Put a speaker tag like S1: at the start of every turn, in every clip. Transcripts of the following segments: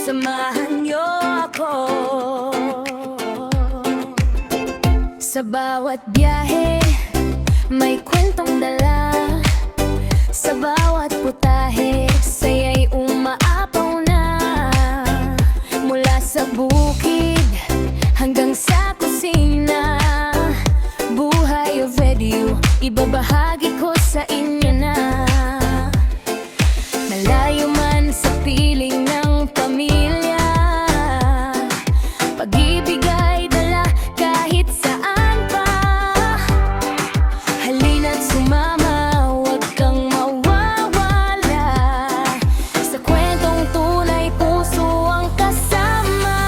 S1: Samahan niyo ako sa bawat biyahe, may kwentong dala. Sa bawat putahe, saya'y umaapaw na. Mula sa bukid hanggang sa kusina, buhay of radio, ibabahagi ko sa inyo na. Malayo man sa piling ng pamilya, pag-ibig ay dala kahit saan pa. Halina't sumama, huwag kang mawawala. Sa kwentong tunay, puso ang kasama.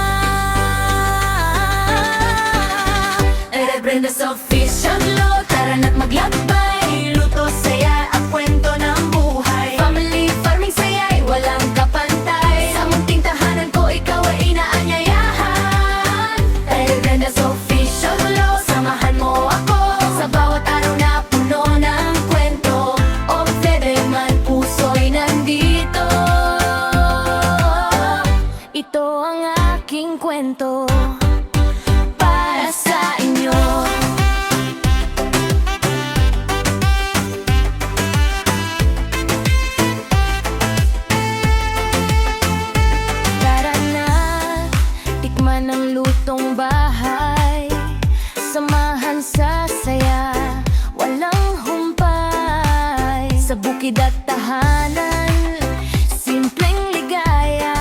S1: Rebrenda's Official Vlog, tara na't maglakbay. Luto, saya at kwento ng buhay. Family farming, saya'y walang kapantay. Sa munting tahanan ko, ikaw ay inaanyayahan. Rebrenda's Official Vlog, samahan mo ako sa bawat araw na puno ng kwento. O bebe man, puso'y nandito. Ito ang aking kwento para sa inyo. Tara na, tikman ang lutong bahay. Samahan sa saya, walang humpay. Sa bukid at tahanan, simpleng ligaya.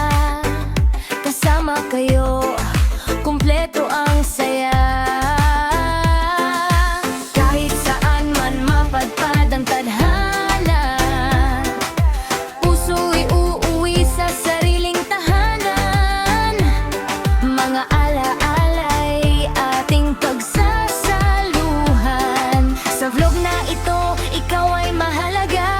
S1: Kasama kayo, kumpleto ang saya. Kahit saan man mapadpad ang tadhana, puso'y uuwi sa sariling tahanan. Mga ala-ala'y ating pagsasaluhan. Sa vlog na ito, ikaw ay mahalaga.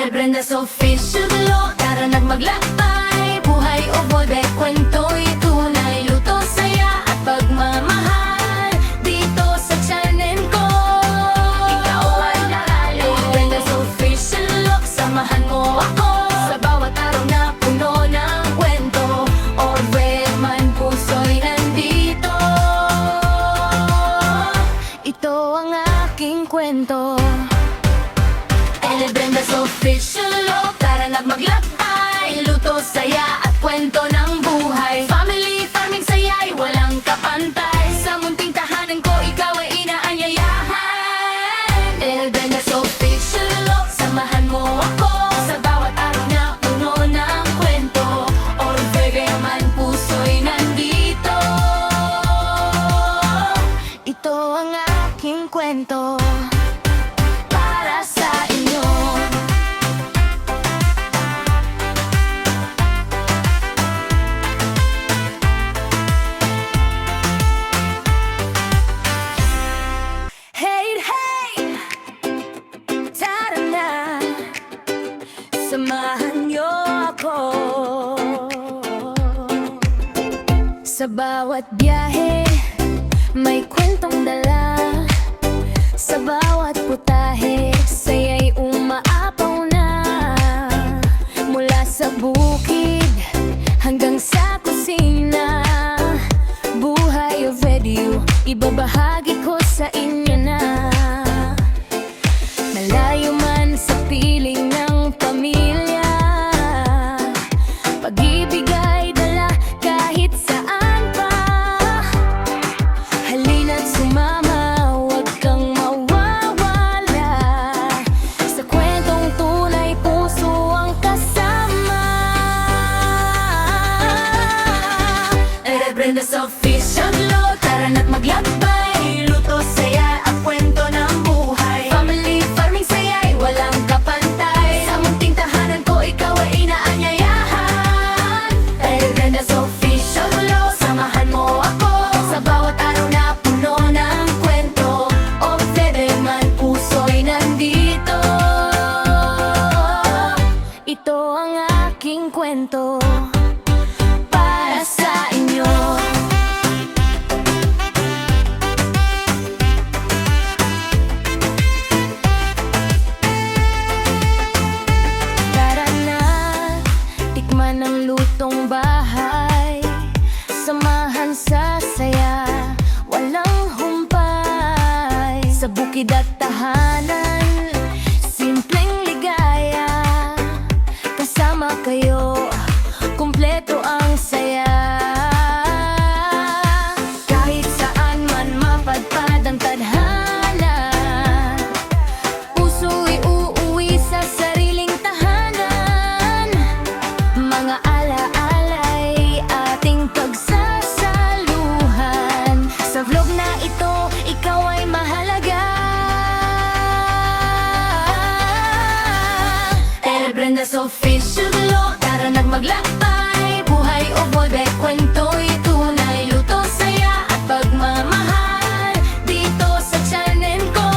S1: Rebrenda's Official Vlog, tara na't maglakbay. Buhay o bobe, kwento'y tunay. Luto, saya at pagmamahal dito sa channel ko. Ikaw ay naralo. Rebrenda's Official Vlog, samahan mo ako sa bawat araw na puno ng kwento. Orbe man, puso'y nandito. Ito ang aking kwento. Rebrenda's Official Vlog, tara na't maglakbay. Luto, saya at kwento ng buhay. Family farming, saya'y walang kapantay. Sa munting tahanan ko, ikaw ay inaanyayahan. Rebrenda's Official Vlog, samahan mo ako sa bawat araw na puno ng kwento. Orbe man, puso'y nandito. Ito ang aking kwento para sa inyo. Hey, hey! Tara na, samahan niyo ako sa bawat biyahe, may kwentong dala. Sa bawat putahe, saya'y umaapaw na. Mula sa bukid hanggang sa kusina, buhay of radio, ibabahagi ko sa inyo na. Malayo man sa piling ng pamilya, pag-ibig ay dala kahit saan pa. Halina't sumama, huwag kang mawawala. Sa kwentong tunay, puso ang kasama. Rebrenda's Official Vlog, tara na't maglakbay. Luto, saya at kwento ng buhay. Family farming, saya'y walang kapantay. Sa munting tahanan ko, ikaw ay inaanyayahan. Rebrenda's Official Vlog, samahan mo ako sa bawat araw na puno ng kwento. O bebe man, puso'y nandito. Ito ang aking kwento para sa inyo. Brenda's Official Vlog, tara nagmaglakbay. Buhay o bobe, kwento'y tunay. Luto, saya at pagmamahal dito sa channel ko.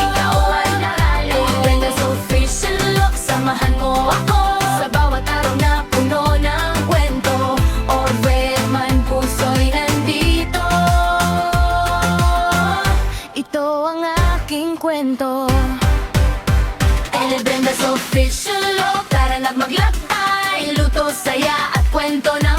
S1: Ikaw ay nalalo. Brenda's Official Vlog, samahan mo ako sa bawat araw na puno ng kwento. Orbe man puso'y nandito. Ito ang aking kwento. Brenda's Official Vlog, tara nagmaglakbay. Luto, saya at kwento na